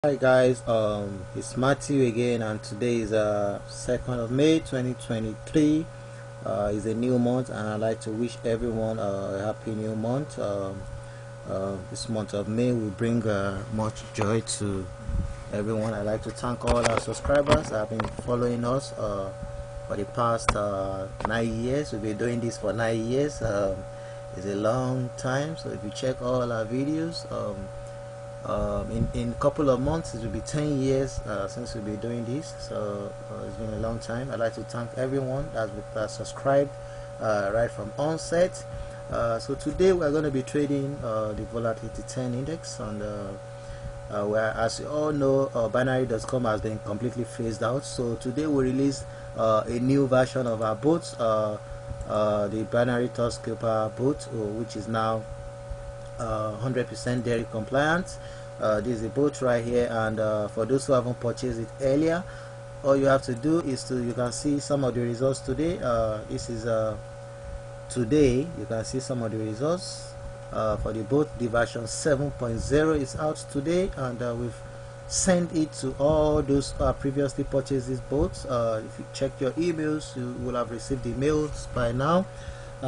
Hi guys, it's Matthew again, and today is 2nd of May 2023. Is a new month, and I'd like to wish everyone a happy new month. This month of May will bring much joy to everyone. I'd like to thank all our subscribers that have been following us for the past 9 years. We've been doing this for 9 years. It's a long time, so if you check all our videos, in a couple of months it will be 10 years since we'll be doing this, so it's been a long time. I'd like to thank everyone that's subscribed right from onset. So today we're going to be trading the Volatility 10 index on the where, as you all know, binary.com has been completely phased out. So today we release a new version of our bots, the binary TOUCHSCALPER bot, which is now 100% dairy compliant. This is a bot right here, and for those who haven't purchased it earlier, all you have to do is you can see some of the results today. This is today. You can see some of the results for the bot. The version 7.0 is out today, and we've sent it to all those who have previously purchased these bots. If you check your emails, you will have received the mails by now.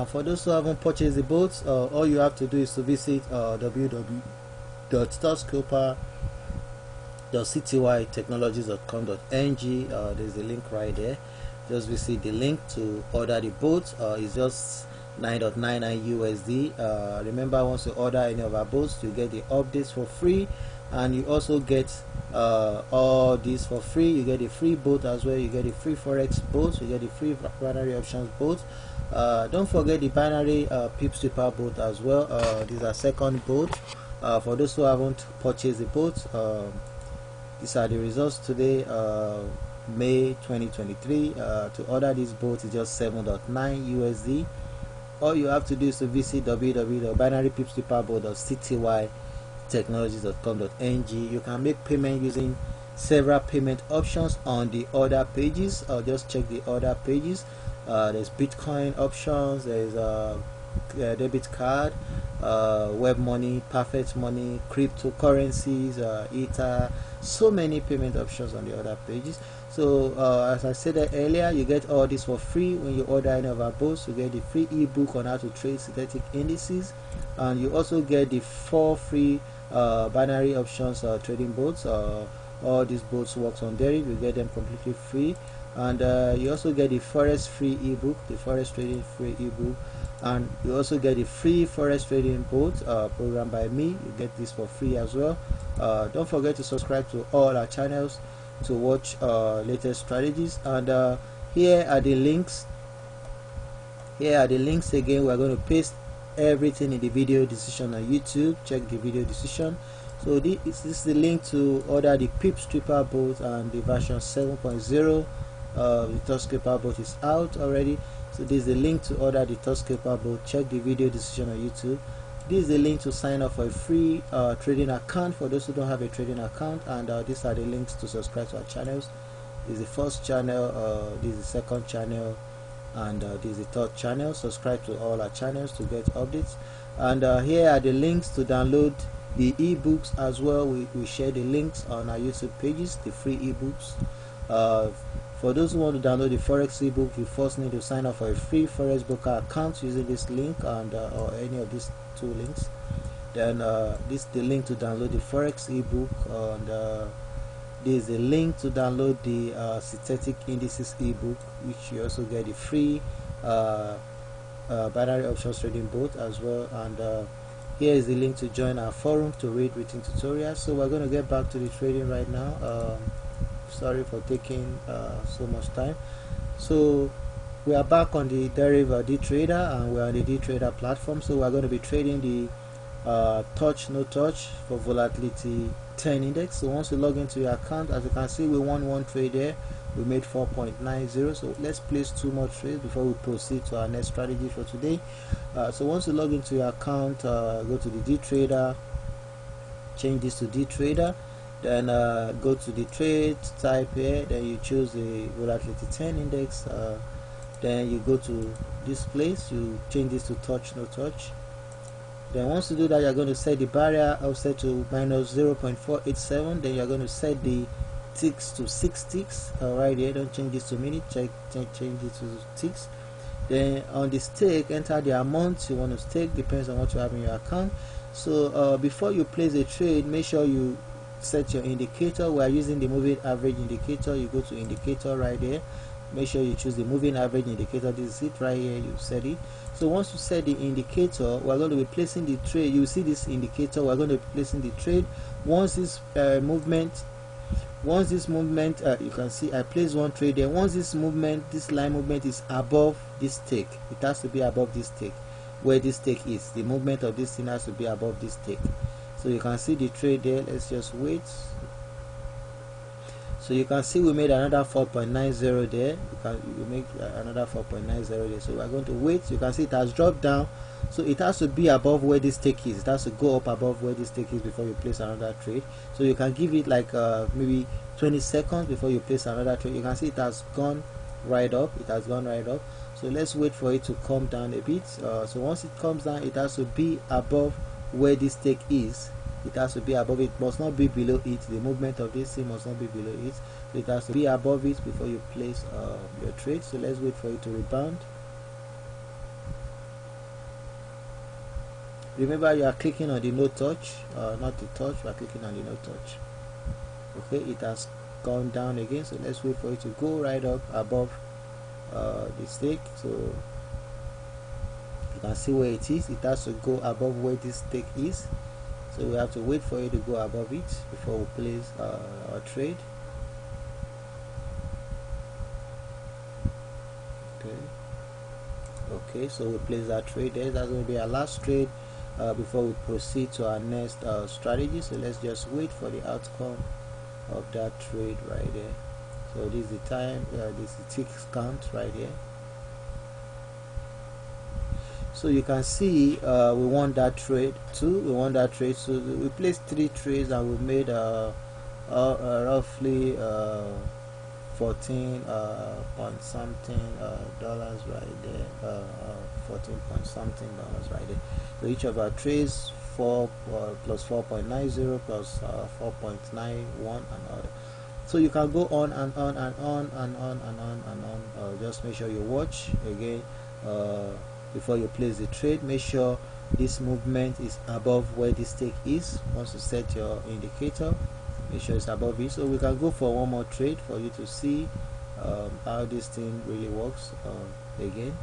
For those who haven't purchased the boats, all you have to do is to visit www.touchscalper.ctytechnologies.com.ng. There's a link right there. Just visit the link to order the boats. It's just $9.99 USD. Remember, once you order any of our boats, you get the updates for free, and you also get all these for free. You get a free boat as well. You get a free Forex boat. You get a free binary options boat. Don't forget the binary PIPSREAPER boat as well. This is our second boat. For those who haven't purchased the boat, these are the results today, May 2023. To order this boat is just $7.9 USD. All you have to do is to visit www.binarypipsreaper.ctytechnologies.com.ng. You can make payment using several payment options on the order pages. Just check the order pages. There's Bitcoin options, there's debit card, web money, perfect money, cryptocurrencies, Ether, so many payment options on the other pages. So as I said earlier, you get all this for free when you order any of our boats. You get the free ebook on how to trade synthetic indices, and you also get the 4 free binary options trading boats. All these boats works on Deriv. You get them completely free, and you also get the Forex free ebook, the Forex trading free ebook, and you also get the free Forex trading boat programmed by me. You get this for free as well. Don't forget to subscribe to all our channels to watch latest strategies, and here are the links. Here are the links again. We're going to paste everything in the video decision on YouTube. Check the video decision. So this is the link to order the PIPSREAPER boat, and the version 7.0. The TOUCHSCALPER boat is out already. So this is the link to order the TOUCHSCALPER boat. Check the video decision on YouTube. This is the link to sign up for a free trading account for those who don't have a trading account, and these are the links to subscribe to our channels. This is the first channel, this is the second channel, and this is the third channel. Subscribe to all our channels to get updates. And here are the links to download the ebooks as well. We share the links on our YouTube pages, the free ebooks. For those who want to download the Forex ebook, you first need to sign up for a free Forex broker account using this link, and or any of these 2 links. Then this is the link to download the Forex ebook, and this is the link to download the synthetic indices ebook, which you also get the free binary options trading boat as well. And here is the link to join our forum to read written tutorials. So we're going to get back to the trading right now. Sorry for taking so much time. So we are back on the Deriv D-Trader, and we're on the D-Trader platform. So we're going to be trading the touch no touch for Volatility 10 index. So once you log into your account, as you can see, we won 1 trade there. We made 4.90. So let's place 2 more trades before we proceed to our next strategy for today. So once you log into your account, go to the D-Trader, change this to D-Trader. Then go to the trade type here, then you choose the Volatility 10 index, then you go to this place, you change this to touch no touch, Then once you do that, you're going to set the barrier offset to minus 0.487. Then you're going to set the ticks to 6 ticks. Right here, don't change this to minute, change it to ticks. Then on the stake, enter the amount you want to stake, depends on what you have in your account. So before you place a trade, make sure you set your indicator. We are using the moving average indicator. You go to indicator right here, make sure you choose the moving average indicator. This is it right here, you set it. So once you set the indicator, we're going to be placing the trade. You see this indicator, we're going to be placing the trade. Once this movement, you can see I placed one trade there. Once this movement, this line movement is above this stake, it has to be above this stake, where this stake is. The movement of this thing has to be above this stake. So you can see the trade there. Let's just wait. So you can see we made another 4.90 there. You make another 4.90 there. So we're going to wait. You can see it has dropped down. So it has to be above where this stake is. It has to go up above where this stake is before you place another trade. So you can give it like maybe 20 seconds before you place another trade. You can see it has gone right up. It has gone right up. So let's wait for it to come down a bit. So once it comes down, it has to be above where this stake is. It has to be above it, must not be below it. The movement of this thing must not be below it. So it has to be above it before you place your trade. So let's wait for it to rebound. Remember, you are clicking on the no touch, not the touch. You are clicking on the no touch. Okay, it has gone down again. So let's wait for it to go right up above the stake. So you can see where it is. It has to go above where this stake is. So we have to wait for it to go above it before we place our trade. Okay, so we place that trade there. That's going to be our last trade before we proceed to our next strategy. So let's just wait for the outcome of that trade right there. So this is the time, this is the tick count right here. So you can see we won that trade too. We won that trade. So we placed 3 trades and we made roughly 14 point something dollars right there. 14 point something dollars right there. So each of our trades 4 plus 4.90 plus 4.91 and all. So you can go on and on and on and on and on and on. Just make sure you watch again. Before you place the trade, make sure this movement is above where this stake is. Once you set your indicator, make sure it's above it. So we can go for one more trade for you to see how this thing really works again.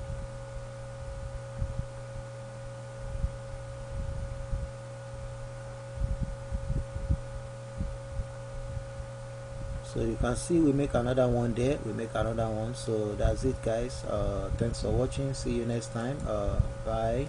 So you can see we make another one there, we make another one. So that's it guys. Thanks for watching. See you next time. Bye.